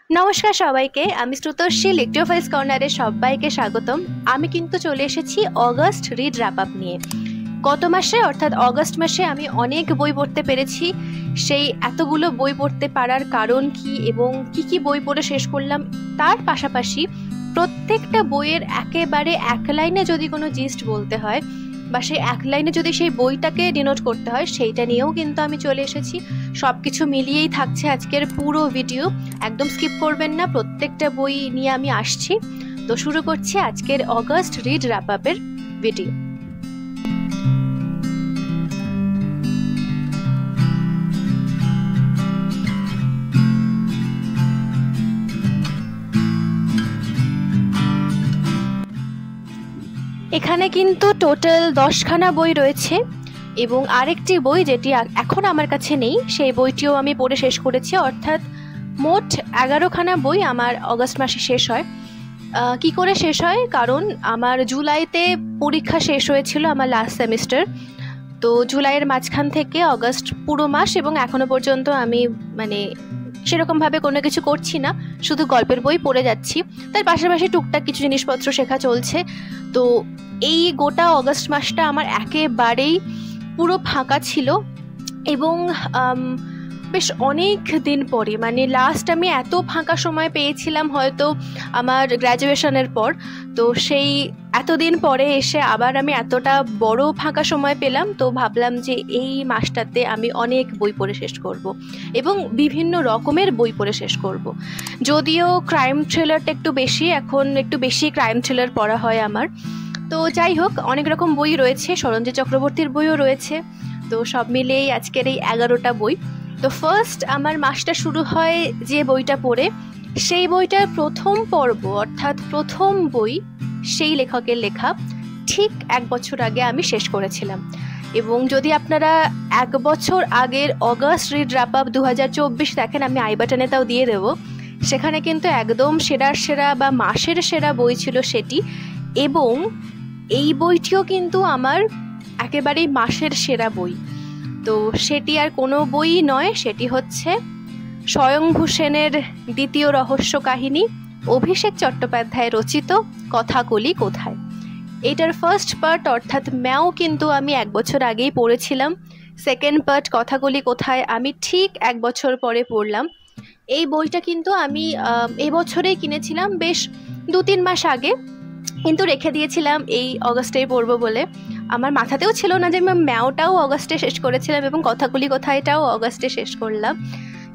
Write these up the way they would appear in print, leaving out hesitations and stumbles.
নমস্কার সবাইকে, আমি শ্রুতর্ষী লিক্টোফাইলস কর্নারে সবাইকে স্বাগতম। আমি কিন্তু চলে এসেছি অগস্ট রিড র্যাপ আপ নিয়ে। গত মাসে অর্থাৎ অগস্ট মাসে আমি অনেক বই পড়তে পেরেছি। সেই এতগুলো বই পড়তে পারার কারণ কি এবং কি বই পড়ে শেষ করলাম, তার পাশাপাশি প্রত্যেকটা বইয়ের একেবারে এক লাইনে যদি কোনো জিস্ট বলতে হয় বা সেই এক লাইনে যদি সেই বইটাকে ডিনোট করতে হয়, সেইটা নিয়েও কিন্তু আমি চলে এসেছি। সব কিছু মিলিয়েই থাকছে আজকের পুরো ভিডিও, একদম স্কিপ করবেন না। প্রত্যেকটা বই নিয়ে আমি আসছি। তো শুরু করছি আজকের অগস্ট রিড র্যাপ আপের ভিডিও। এখানে কিন্তু টোটাল 10খানা বই রয়েছে এবং আরেকটি বই যেটি এখন আমার কাছে নেই, সেই বইটিও আমি পড়ে শেষ করেছি। অর্থাৎ মোট 11খানা বই আমার অগস্ট মাসে শেষ হয়। কি করে শেষ হয়? কারণ আমার জুলাইতে পরীক্ষা শেষ হয়েছিল, আমার লাস্ট সেমিস্টার। তো জুলাইয়ের মাঝখান থেকে অগস্ট পুরো মাস এবং এখনো পর্যন্ত আমি সেরকমভাবে কোনো কিছু করছি না, শুধু গল্পের বই পড়ে যাচ্ছি। তার পাশাপাশি টুকটাক কিছু জিনিসপত্র শেখা চলছে। তো এই গোটা অগস্ট মাসটা আমার একেবারেই পুরো ফাঁকা ছিল এবং বেশ অনেক দিন পরে, লাস্ট আমি এত ফাঁকা সময় পেয়েছিলাম হয়তো আমার গ্র্যাজুয়েশনের পর। তো সেই এতদিন পরে এসে আবার আমি এতটা বড় ফাঁকা সময় পেলাম। তো ভাবলাম যে এই মাসটাতে আমি অনেক বই পড়ে শেষ করব এবং বিভিন্ন রকমের বই পড়ে শেষ করব। যদিও ক্রাইম থ্রিলারটা এখন একটু বেশি ক্রাইম থ্রিলার পড়া হয় আমার। তো যাই হোক, অনেক রকম বই রয়েছে, সরঞ্জিৎ চক্রবর্তীর বইও রয়েছে। তো সব মিলিয়েই আজকের এই 11টা বই। তো ফার্স্ট আমার মাসটা শুরু হয় যে বইটা পড়ে, সেই বইটার প্রথম পর্ব অর্থাৎ প্রথম বই সেই লেখকের লেখা ঠিক 1 বছর আগে আমি শেষ করেছিলাম। এবং যদি আপনারা 1 বছর আগের অগস্ট রিড র্যাপ আপ 2024 দেখেন, আমি আই বাটনে তাও দিয়ে দেবো, সেখানে কিন্তু একদম সেরার সেরা বা মাসের সেরা বই ছিল সেটি। এবং এই বইটিও কিন্তু আমার একেবারেই মাসের সেরা বই। তো সেটি আর কোনো বই নয়, সেটি হচ্ছে স্বয়ংভূ সেনের দ্বিতীয় রহস্য কাহিনী, অভিষেক চট্টোপাধ্যায় রচিত কথাকলি কোথায়। এটার ফার্স্ট পার্ট অর্থাৎ ম্যাও কিন্তু আমি 1 বছর আগেই পড়েছিলাম। সেকেন্ড পার্ট কথাকলি কোথায় আমি ঠিক 1 বছর পরে পড়লাম। এই বইটা কিন্তু আমি এবছরেই কিনেছিলাম, বেশ 2-3 মাস আগে, কিন্তু রেখে দিয়েছিলাম এই অগস্টেই পড়বো বলে। আমার মাথাতেও ছিল না যে আমি ম্যাওটাও অগস্টে শেষ করেছিলাম এবং কথাকলি কোথায়টাও অগস্টে শেষ করলাম।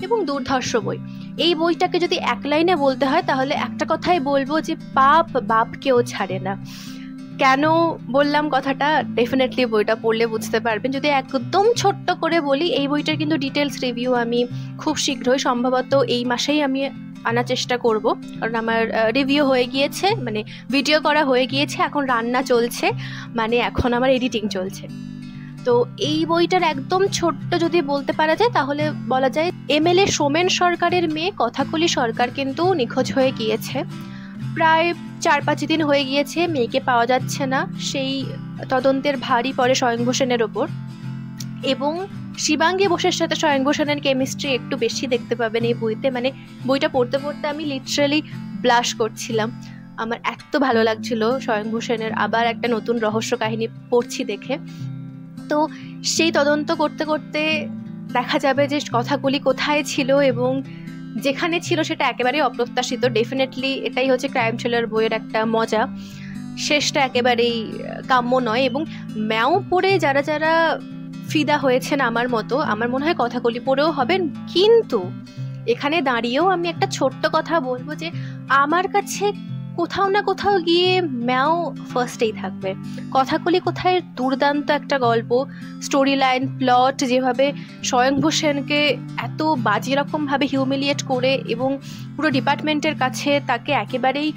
এবং দুর্ধর্ষ বই। এই বইটাকে যদি এক লাইনে বলতে হয় তাহলে একটা কথাই বলবো যে পাপ বাপকেও ছাড়ে না। কেন বললাম কথাটা, ডেফিনেটলি বইটা পড়লে বুঝতে পারবেন। যদি একদম ছোট্ট করে বলি, এই বইটার কিন্তু ডিটেলস রিভিউ আমি খুব শীঘ্রই, সম্ভবত এই মাসেই আমি আনার চেষ্টা করব। কারণ আমার রিভিউ হয়ে গিয়েছে, ভিডিও করা হয়ে গিয়েছে, এখন রান্না চলছে, এখন আমার এডিটিং চলছে। তো এই বইটার একদম ছোট্ট যদি বলতে পারা যায় তাহলে বলা যায় এমএলএ সোমেন সরকারের মেয়ে কথাকলি সরকার কিন্তু নিখোঁজ হয়ে গিয়েছে। প্রায় 4-5 দিন হয়ে গিয়েছে, মেয়েকে পাওয়া যাচ্ছে না। সেই তদন্তের ভারী পড়ে স্বয়ংভূ সেনের ওপর। এবং শিবাঙ্গী বোসের সাথে স্বয়ংভূ সেনের কেমিস্ট্রি একটু বেশি দেখতে পাবেন এই বইতে। বইটা পড়তে পড়তে আমি লিটারালি ব্লাশ করছিলাম। আমার এত ভালো লাগছিল স্বয়ংভূ সেনের আবার একটা নতুন রহস্য কাহিনী পড়ছি দেখে। তো সেই তদন্ত করতে করতে দেখা যাবে যে কথাগুলি কোথায় ছিল এবং যেখানে ছিল সেটা একেবারেই অপ্রত্যাশিত। ডেফিনেটলি এটাই হচ্ছে ক্রাইম থ্রিলার বইয়ের একটা মজা, শেষটা একেবারেই কাম্য নয়। এবং ম্যাও পড়ে যারা যারা ফিদা হয়েছেন আমার মতো, আমার মনে হয় কথাকলি পড়েও হবেন। কিন্তু এখানে দাঁড়িয়েও আমি একটা ছোট্ট কথা বলবো যে আমার কাছে কোথাও না কোথাও গিয়ে ম্যাও ফার্স্টেই থাকবে। কথাকলি কোথায় দুর্দান্ত একটা গল্প, স্টোরি লাইন, প্লট, যেভাবে স্বয়ংভূ সেনকে এত বাজে রকমভাবে হিউমিলিয়েট করে এবং পুরো ডিপার্টমেন্টের কাছে তাকে একেবারেই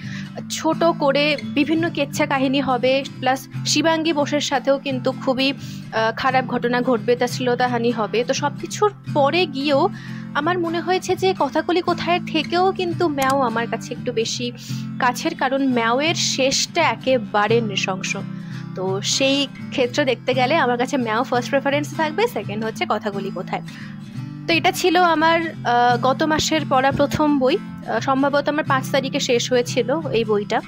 ছোট করে বিভিন্ন কেচ্ছা কাহিনী হবে, প্লাস শিবাঙ্গী বোসের সাথেও কিন্তু খুবই খারাপ ঘটনা ঘটবে, তার শ্লীলতাহানি হবে। তো সব কিছুর পরে গিয়েও আমার মনে হয়েছে যে কথাকলি কোথায় থেকেও কিন্তু ম্যাও আমার কাছে একটু বেশি কাছের, কারণ ম্যাওয়ের শেষটা একেবারে নৃশংস। তো সেই ক্ষেত্রে দেখতে গেলে আমার কাছে ম্যাও ফার্স্ট প্রেফারেন্স থাকবে, সেকেন্ড হচ্ছে কথাকলি কোথায়। তো এটা ছিল আমার গত মাসের পড়া প্রথম বই। সম্ভবত আমার 5 তারিখে শেষ হয়েছিল এই বইটা।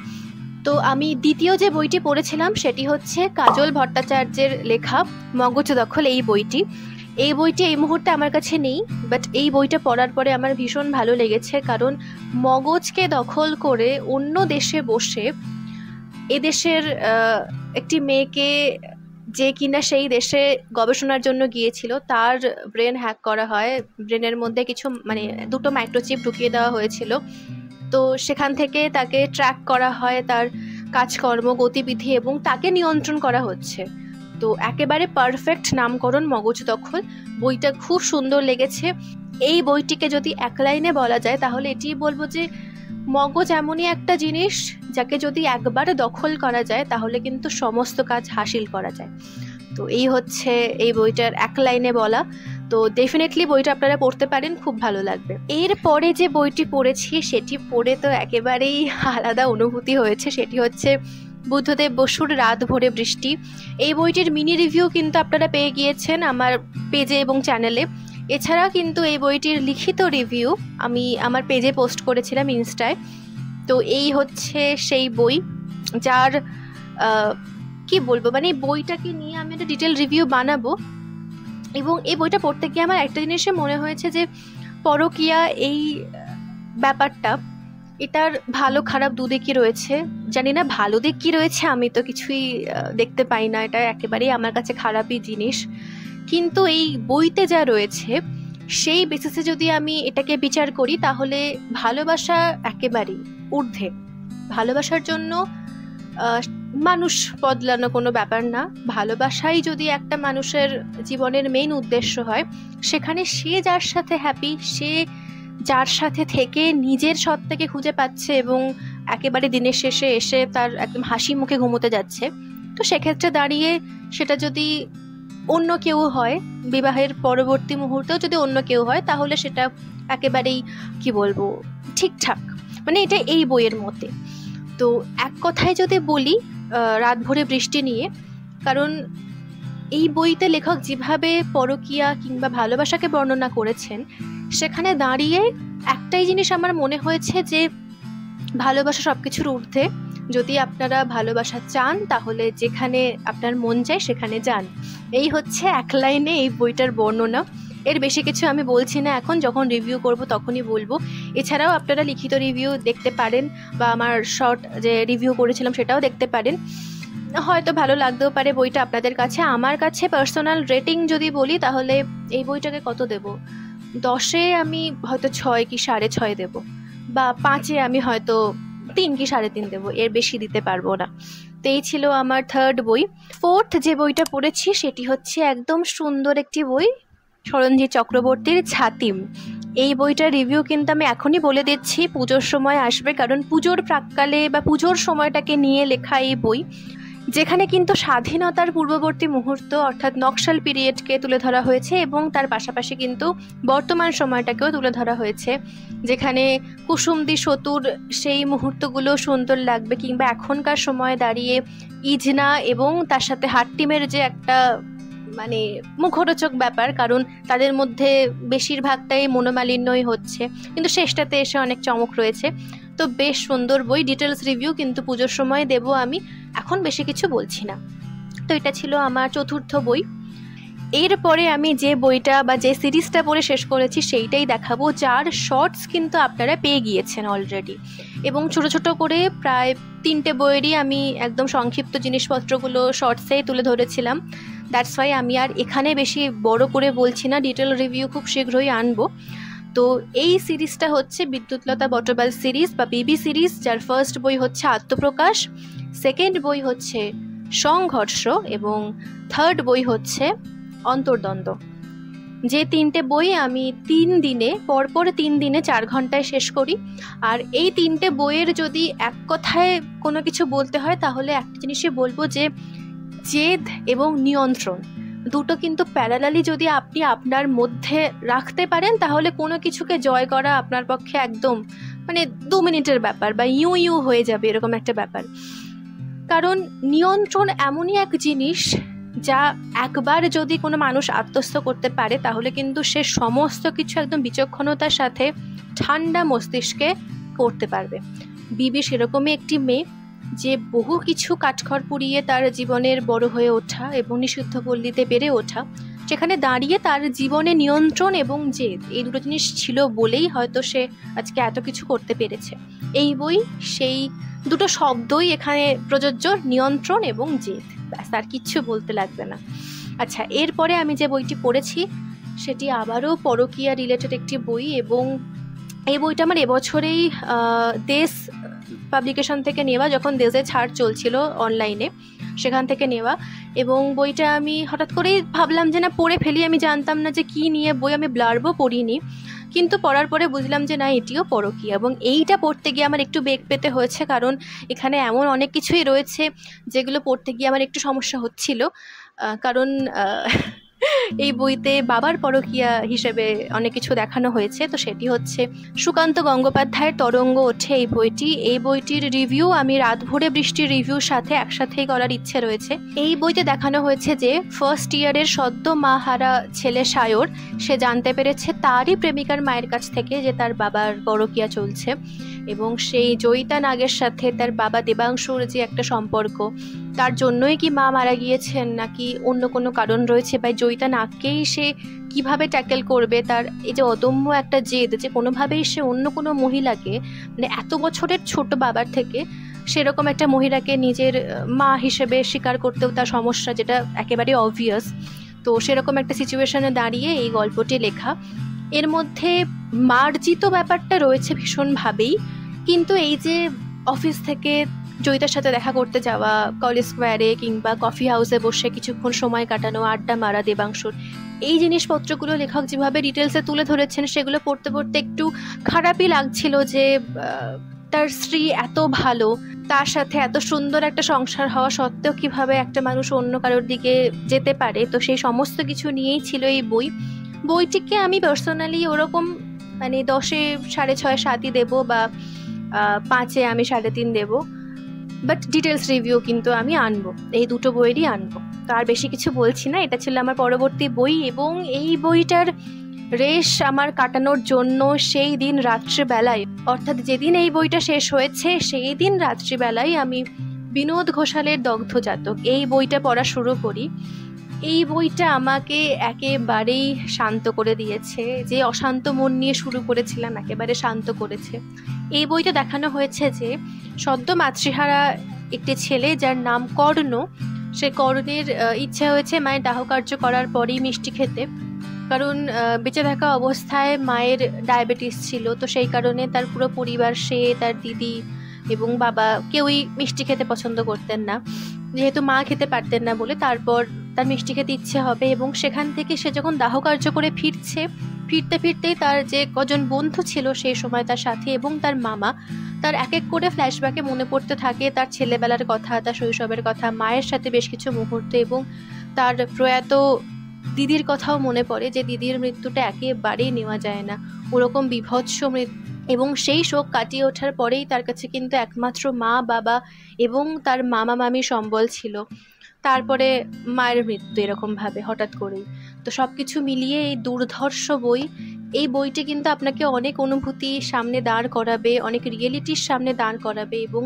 তো আমি দ্বিতীয় যে বইটি পড়েছিলাম সেটি হচ্ছে কাজল ভট্টাচার্যের লেখা মগজ দখল। এই বইটি এই মুহূর্তে আমার কাছে নেই, বাট এই বইটা পড়ার পরে আমার ভীষণ ভালো লেগেছে। কারণ মগজকে দখল করে অন্য দেশে বসে এদেশের একটি মেয়েকে, যে কিনা সেই দেশে গবেষণার জন্য গিয়েছিল, তার ব্রেন হ্যাক করা হয়। ব্রেনের মধ্যে কিছু দুটো মাইক্রোচিপ ঢুকিয়ে দেওয়া হয়েছিল। তো সেখান থেকে তাকে ট্র্যাক করা হয়, তার কাজকর্ম, গতিবিধি, এবং তাকে নিয়ন্ত্রণ করা হচ্ছে। তো একেবারে পারফেক্ট নামকরণ মগজ দখল। বইটা খুব সুন্দর লেগেছে। এই বইটিকে যদি এক লাইনে বলা যায় তাহলে এটি বলবো যে মগজ এমনই একটা জিনিস যাকে যদি একবার দখল করা যায় তাহলে কিন্তু সমস্ত কাজ হাসিল করা যায়। তো এই হচ্ছে এই বইটার এক লাইনে বলা। তো ডেফিনেটলি বইটা আপনারা পড়তে পারেন, খুব ভালো লাগবে। এরপরে যে বইটি পড়েছি সেটি পড়ে তো একেবারেই আলাদা অনুভূতি হয়েছে। সেটি হচ্ছে বুদ্ধদেব বসুর রাত ভরে বৃষ্টি। এই বইটির মিনি রিভিউ কিন্তু আপনারা পেয়ে গিয়েছেন আমার পেজে এবং চ্যানেলে। এছাড়া কিন্তু এই বইটির লিখিত রিভিউ আমি আমার পেজে পোস্ট করেছিলাম, ইনস্টায়। তো এই হচ্ছে সেই বই যার কি বলবো, বইটাকে নিয়ে আমি একটা ডিটেল রিভিউ বানাবো। এবং এই বইটা পড়তে গিয়ে আমার একটা জিনিসে মনে হয়েছে যে পরকীয়া এই ব্যাপারটা, এটার ভালো খারাপ দুদিকই রয়েছে। জানি না ভালো দিক কি রয়েছে, আমি তো কিছুই দেখতে পাই না, এটা একেবারেই আমার কাছে খারাপই জিনিস। কিন্তু এই বইতে যা রয়েছে সেই বেসিসে যদি আমি এটাকে বিচার করি তাহলে ভালোবাসা একেবারেই ঊর্ধ্বে। ভালোবাসার জন্য মানুষ বদলানো কোনো ব্যাপার না। ভালোবাসাই যদি একটা মানুষের জীবনের মেইন উদ্দেশ্য হয়, সেখানে সে যার সাথে হ্যাপি, সে যার সাথে থেকে নিজের সত্তাকে খুঁজে পাচ্ছে এবং একেবারে দিনের শেষে এসে তার একদম হাসি মুখে ঘুমোতে যাচ্ছে, তো সেক্ষেত্রে দাঁড়িয়ে সেটা যদি অন্য কেউ হয়, বিবাহের পরবর্তী মুহূর্তেও যদি অন্য কেউ হয়, তাহলে সেটা একেবারেই কি বলবো ঠিকঠাক। এটা এই বইয়ের মতে। তো এক কথায় যদি বলি রাত ভরে বৃষ্টি নিয়ে, কারণ এই বইতে লেখক যেভাবে পরকীয়া কিংবা ভালোবাসাকে বর্ণনা করেছেন, সেখানে দাঁড়িয়ে একটাই জিনিস আমার মনে হয়েছে যে ভালোবাসা সবকিছুর ঊর্ধ্বে। যদি আপনারা ভালোবাসা চান তাহলে যেখানে আপনার মন চায় সেখানে যান। এই হচ্ছে এক লাইনে এই বইটার বর্ণনা। এর বেশি কিছু আমি বলছি না, এখন যখন রিভিউ করব তখনই বলবো। এছাড়াও আপনারা লিখিত রিভিউ দেখতে পারেন বা আমার শর্ট যে রিভিউ করেছিলাম সেটাও দেখতে পারেন। হয়তো ভালো লাগতেও পারে বইটা আপনাদের কাছে। আমার কাছে পার্সোনাল রেটিং যদি বলি তাহলে এই বইটাকে কত দেব, 10-এ আমি হয়তো 6 কি 6.5 দেব, বা 5-এ আমি হয়তো 3 কি 3.5 দেব, এর বেশি দিতে পারবো না। তো এই ছিল আমার থার্ড বই। ফোর্থ যে বইটা পড়েছি সেটি হচ্ছে একদম সুন্দর একটি বই, সরঞ্জিৎ চক্রবর্তীর ছাতিম। এই বইটার রিভিউ কিন্তু আমি এখনই বলে দিচ্ছি, পুজোর সময় আসবে, কারণ পুজোর প্রাক্কালে বা পুজোর সময়টাকে নিয়ে লেখা এই বই, যেখানে কিন্তু স্বাধীনতার পূর্ববর্তী মুহূর্ত অর্থাৎ নকশাল পিরিয়ডকে তুলে ধরা হয়েছে এবং তার পাশাপাশি কিন্তু বর্তমান সময়টাকেও তুলে ধরা হয়েছে, যেখানে কুসুমদি সেতুর সেই মুহূর্তগুলো সুন্দর লাগবে, কিংবা এখনকার সময়ে দাঁড়িয়ে ইজনা এবং তার সাথে হাট্টিমের যে একটা মুখরোচক ব্যাপার, কারণ তাদের মধ্যে বেশিরভাগটাই মনোমালিন্যই হচ্ছে, কিন্তু শেষটাতে এসে অনেক চমক রয়েছে। তো বেশ সুন্দর বই, ডিটেলস রিভিউ কিন্তু পুজোর সময় দেব আমি, এখন বেশি কিছু বলছি না। তো এটা ছিল আমার চতুর্থ বই। এরপরে আমি যে বইটা বা যে সিরিজটা পড়ে শেষ করেছি সেইটাই দেখাবো, যার শর্টস কিন্তু আপনারা পেয়ে গিয়েছেন অলরেডি, এবং ছোট ছোট করে প্রায় 3টে বইয়েরই আমি একদম সংক্ষিপ্ত জিনিসপত্রগুলো শর্টসেই তুলে ধরেছিলাম। দ্যাটস ওয়াই আমি আর এখানে বেশি বড় করে বলছি না, ডিটেল রিভিউ খুব শীঘ্রই আনবো। তো এই সিরিজটা হচ্ছে বিদ্যুৎলতা বটবাল সিরিজ বা বিবি সিরিজ, যার ফার্স্ট বই হচ্ছে আত্মপ্রকাশ, সেকেন্ড বই হচ্ছে সংঘর্ষ এবং থার্ড বই হচ্ছে অন্তর্দ্বন্দ্ব। যে 3টে বই আমি 3 দিনে পরপর 3 দিনে 4 ঘন্টায় শেষ করি। আর এই 3টে বইয়ের যদি এক কথায় কোনো কিছু বলতে হয় তাহলে একটা জিনিসই বলবো যে জেদ এবং নিয়ন্ত্রণ দুটো কিন্তু প্যারালালি যদি আপনি আপনার মধ্যে রাখতে পারেন তাহলে কোনো কিছুকে জয় করা আপনার পক্ষে একদম 2 মিনিটের ব্যাপার, বা ইউ হয়ে যাবে এরকম একটা ব্যাপার। কারণ নিয়ন্ত্রণ এমনই এক জিনিস যা একবার যদি কোনো মানুষ আত্মস্থ করতে পারে তাহলে কিন্তু সে সমস্ত কিছু একদম বিচক্ষণতার সাথে ঠান্ডা মস্তিষ্কে করতে পারবে। বিবি সেরকমই একটি মেয়ে যে বহু কিছু কাঠখড় পুড়িয়ে তার জীবনের বড় হয়ে ওঠা এবং নিষিদ্ধ পল্লীতে বেড়ে ওঠা, সেখানে দাঁড়িয়ে তার জীবনে নিয়ন্ত্রণ এবং জেদ এই দুটো জিনিস ছিল বলেই হয়তো সে আজকে এত কিছু করতে পেরেছে। এই বই সেই দুটো শব্দই এখানে প্রযোজ্য, নিয়ন্ত্রণ এবং জেদ, ব্যাস আর কিচ্ছু বলতে লাগবে না। আচ্ছা, এরপরে আমি যে বইটি পড়েছি সেটি আবারও পরকীয়া রিলেটেড একটি বই, এবং এই বইটা আমার এবছরেই দেশ পাবলিকেশন থেকে নেওয়া, যখন দেশে ছাড় চলছিল অনলাইনে সেখান থেকে নেওয়া। এবং বইটা আমি হঠাৎ করেই ভাবলাম যে না পড়ে ফেলি, আমি জানতাম না যে কি নিয়ে বই, আমি ব্লার্বও পড়িনি, কিন্তু পড়ার পরে বুঝলাম যে না এটিও পরকীয়া। এবং এইটা পড়তে গিয়ে আমার একটু বেগ পেতে হয়েছে, কারণ এখানে এমন অনেক কিছুই রয়েছে যেগুলো পড়তে গিয়ে আমার একটু সমস্যা হচ্ছিল, কারণ এই বইতে বাবার পরকীয়া হিসেবে অনেক কিছু দেখানো হয়েছে। তো সেটি হচ্ছে সুকান্ত গঙ্গোপাধ্যায়ের তরঙ্গ ওঠে এই বইটি। এই বইটির রিভিউ আমি রাত ভোরে বৃষ্টির রিভিউর সাথে একসাথেই করার ইচ্ছে রয়েছে। এই বইতে দেখানো হয়েছে যে ফার্স্ট ইয়ারের সদ্য মা হারা ছেলে সায়র, সে জানতে পেরেছে তারই প্রেমিকার মায়ের কাছ থেকে যে তার বাবার পরকীয়া চলছে, এবং সেই জয়িতা নাগের সাথে তার বাবা দেবাংশুর যে একটা সম্পর্ক, তার জন্যই কি মা মারা গিয়েছেন নাকি অন্য কোনো কারণ রয়েছে, বা জয়িতা নাগকেই সে কিভাবে ট্যাকেল করবে, তার এই যে অদম্য একটা জেদ যে কোনোভাবেই সে অন্য কোনো মহিলাকে, মানে এত বছরের ছোট বাবার থেকে সেরকম একটা মহিলাকে নিজের মা হিসেবে স্বীকার করতেও তার সমস্যা, যেটা একেবারে অবভিয়াস। তো সেরকম একটা সিচুয়েশনে দাঁড়িয়ে এই গল্পটি লেখা। এর মধ্যে মার্জিত ব্যাপারটা রয়েছে ভীষণভাবেই, কিন্তু এই যে অফিস থেকে জয়িতার সাথে দেখা করতে যাওয়া, কলেজ স্কোয়ারে কিংবা কফি হাউসে বসে কিছুক্ষণ সময় কাটানো, আড্ডা মারা দেবাংশুর, এই জিনিসপত্রগুলো লেখক যেভাবে ডিটেলসে তুলে ধরেছেন সেগুলো পড়তে পড়তে একটু খারাপই লাগছিল যে তার স্ত্রী এত ভালো, তার সাথে এত সুন্দর একটা সংসার হওয়া সত্ত্বেও কিভাবে একটা মানুষ অন্য কারোর দিকে যেতে পারে। তো সেই সমস্ত কিছু নিয়েই ছিল এই বইটিকে আমি পার্সোনালি ওরকম মানে 10-এ 6.5 7ই দেবো, বা 5-এ আমি 3.5 দেবো, বাট ডিটেলস রিভিউ কিন্তু আমি আনবো, এই দুটো বইয়েরই আনবো। তো আর বেশি কিছু বলছি না, এটা ছিল আমার পরবর্তী বই। এবং এই বইটার রেশ আমার কাটানোর জন্য সেই দিন রাত্রিবেলায়, অর্থাৎ যেদিন এই বইটা শেষ হয়েছে সেই দিন রাত্রিবেলায় আমি বিনোদ ঘোষালের দগ্ধজাতক এই বইটা পড়া শুরু করি। এই বইটা আমাকে একেবারেই শান্ত করে দিয়েছে, যে অশান্ত মন নিয়ে শুরু করেছিলাম একেবারে শান্ত করেছে। এই বইটা দেখানো হয়েছে যে সদ্য মাতৃহারা একটি ছেলে যার নাম কর্ণ, সে কর্ণের ইচ্ছে হয়েছে মায়ের দাহ কার্য করার পরেই মিষ্টি খেতে, কারণ বেঁচে থাকা অবস্থায় মায়ের ডায়াবেটিস ছিল। তো সেই কারণে তার পুরো পরিবার, সে, তার দিদি এবং বাবা কেউই মিষ্টি খেতে পছন্দ করতেন না, যেহেতু মা খেতে পারতেন না বলে। তারপর তার মিষ্টি খেতে ইচ্ছে হবে, এবং সেখান থেকে সে যখন দাহ কার্য করে ফিরতে ফিরতেই তার যে কজন বন্ধু ছিল সেই সময় তার সাথে এবং তার মামা, তার এক এক করে ফ্ল্যাশব্যাকে মনে পড়তে থাকে তার ছেলেবেলার কথা, তার শৈশবের কথা, মায়ের সাথে বেশ কিছু মুহূর্ত, এবং তার প্রয়াত দিদির কথাও মনে পড়ে, যে দিদির মৃত্যুটা একেবারেই নেওয়া যায় না, ওরকম বিভৎস মৃত্যু। এবং সেই শোক কাটিয়ে ওঠার পরেই তার কাছে কিন্তু একমাত্র মা, বাবা এবং তার মামা মামি সম্বল ছিল। তারপরে মায়ের মৃত্যু এরকমভাবে হঠাৎ করেই। তো সব কিছু মিলিয়ে এই দুর্ধর্ষ বই, এই বইটি কিন্তু আপনাকে অনেক অনুভূতি সামনে দাঁড় করাবে, অনেক রিয়েলিটির সামনে দাঁড় করাবে, এবং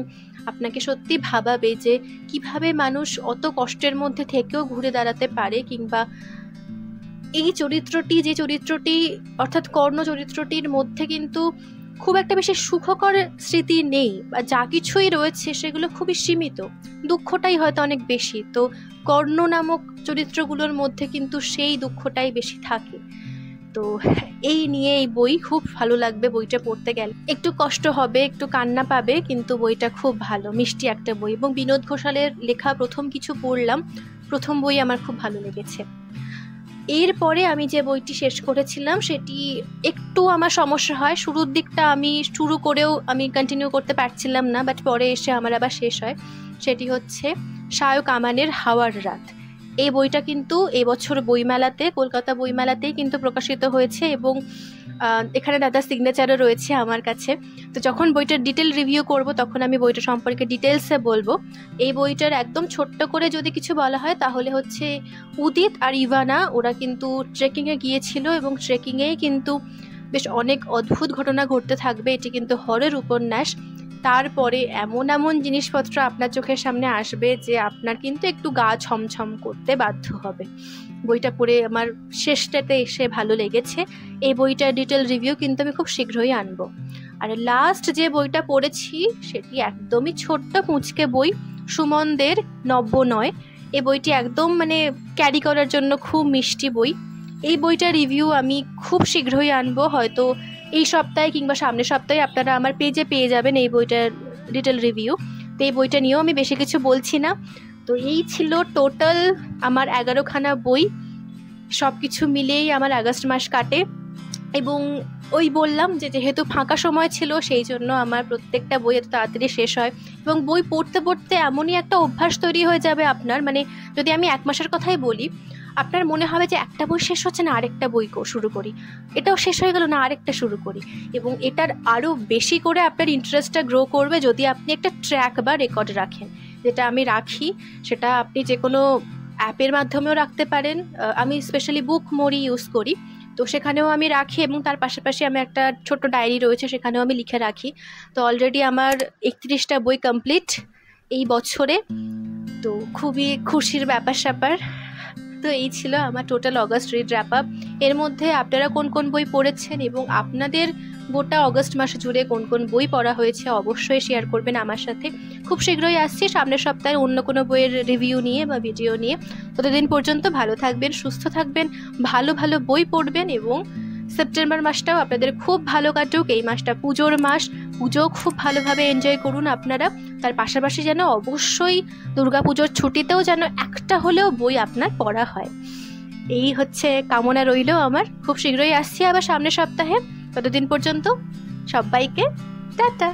আপনাকে সত্যি ভাবাবে যে কিভাবে মানুষ অত কষ্টের মধ্যে থেকেও ঘুরে দাঁড়াতে পারে, কিংবা এই চরিত্রটি, যে চরিত্রটি অর্থাৎ কর্ণ চরিত্রটির মধ্যে কিন্তু খুব একটা বেশি সুখকর স্মৃতি নেই, বা যা কিছুই রয়েছে সেগুলো খুবই সীমিত, দুঃখটাই হয়তো অনেক বেশি। তো কর্ণ নামক চরিত্রগুলোর মধ্যে কিন্তু সেই দুঃখটাই বেশি থাকে। তো এই নিয়ে এই বই খুব ভালো লাগবে, বইটা পড়তে গেলে একটু কষ্ট হবে, একটু কান্না পাবে, কিন্তু বইটা খুব ভালো, মিষ্টি একটা বই। এবং বিনোদ ঘোষালের লেখা প্রথম কিছু পড়লাম, প্রথম বই আমার খুব ভালো লেগেছে। এরপরে আমি যে বইটি শেষ করেছিলাম সেটি একটু আমার সমস্যা হয়, শুরুর দিকটা আমি শুরু করেও আমি কন্টিনিউ করতে পারছিলাম না, বাট পরে এসে আমার আবার শেষ হয়। সেটি হচ্ছে শায়ক আমানের হাওয়ার রাত। এই বইটা কিন্তু এবছর বইমেলাতে, কলকাতা বইমেলাতেই কিন্তু প্রকাশিত হয়েছে, এবং এখানে দাদার সিগনেচারও রয়েছে আমার কাছে। তো যখন বইটার ডিটেল রিভিউ করব তখন আমি বইটা সম্পর্কে ডিটেলসে বলবো। এই বইটার একদম ছোট্ট করে যদি কিছু বলা হয় তাহলে হচ্ছে উদিত আর ইভানা ওরা কিন্তু ট্রেকিংয়ে গিয়েছিল এবং ট্রেকিংয়েই কিন্তু বেশ অনেক অদ্ভুত ঘটনা ঘটতে থাকবে। এটি কিন্তু হরর উপন্যাস। তারপরে এমন এমন জিনিসপত্র আপনার চোখের সামনে আসবে যে আপনার কিন্তু একটু গা ছমছম করতে বাধ্য হবে। বইটা পড়ে আমার শেষটাতে এসে ভালো লেগেছে। এই বইটার ডিটেল রিভিউ কিন্তু আমি খুব শীঘ্রই আনবো। আর লাস্ট যে বইটা পড়েছি সেটি একদমই ছোট্ট পুঁচকে বই, সুমনদের নব্য নয়। এই বইটি একদম মানে ক্যারি করার জন্য খুব মিষ্টি বই। এই বইটার রিভিউ আমি খুব শীঘ্রই আনবো, হয়তো এই সপ্তাহে কিংবা সামনের সপ্তাহে আপনারা আমার পেজে পেয়ে যাবেন এই বইটার ডিটেল রিভিউ। তো এই বইটা নিয়েও আমি বেশি কিছু বলছি না। তো এই ছিল টোটাল আমার 11খানা বই। সব কিছু মিলেই আমার আগস্ট মাস কাটে। এবং ওই বললাম যে যেহেতু ফাঁকা সময় ছিল সেই জন্য আমার প্রত্যেকটা বই এত তাড়াতাড়ি শেষ হয়। এবং বই পড়তে পড়তে এমনই একটা অভ্যাস তৈরি হয়ে যাবে আপনার, মানে যদি আমি 1 মাসের কথাই বলি, আপনার মনে হবে যে একটা বই শেষ হচ্ছে না আরেকটা বই শুরু করি, এটাও শেষ হয়ে গেল না আরেকটা শুরু করি। এবং এটার আরও বেশি করে আপনার ইন্টারেস্টটা গ্রো করবে যদি আপনি একটা ট্র্যাক বা রেকর্ড রাখেন, যেটা আমি রাখি। সেটা আপনি যে কোনো অ্যাপের মাধ্যমেও রাখতে পারেন। আমি স্পেশালি বুক মোরি ইউজ করি, তো সেখানেও আমি রাখি। এবং তার পাশাপাশি আমি একটা ছোট্ট ডায়েরি রয়েছে, সেখানেও আমি লিখে রাখি। তো অলরেডি আমার 31টা বই কমপ্লিট এই বছরে, তো খুবই খুশির ব্যাপার স্যাপার। তো এই ছিল আমার total August read wrap up. এর মধ্যে আপনারা কোন কোন বই পড়েছেন এবং আপনাদের গোটা অগস্ট মাস জুড়ে কোন কোন বই পড়া হয়েছে অবশ্যই শেয়ার করবেন আমার সাথে। খুব শীঘ্রই আসছি সামনের সপ্তাহে অন্য কোনো বইয়ের রিভিউ নিয়ে বা ভিডিও নিয়ে। ততদিন পর্যন্ত ভালো থাকবেন, সুস্থ থাকবেন, ভালো ভালো বই পড়বেন এবং সেপ্টেম্বর মাসটাও আপনাদের খুব ভালো কাটুক। এই মাসটা পুজোর মাস, পুজো খুব ভালোভাবে এনজয় করুন আপনারা। তার পাশাপাশি যেন অবশ্যই দুর্গাপুজোর ছুটিতেও যেন একটা হলেও বই আপনার পড়া হয়, এই হচ্ছে কামনা রইল আমার। খুব শীঘ্রই আসছি আবার সামনের সপ্তাহে। ততদিন পর্যন্ত সবাইকে টাটা।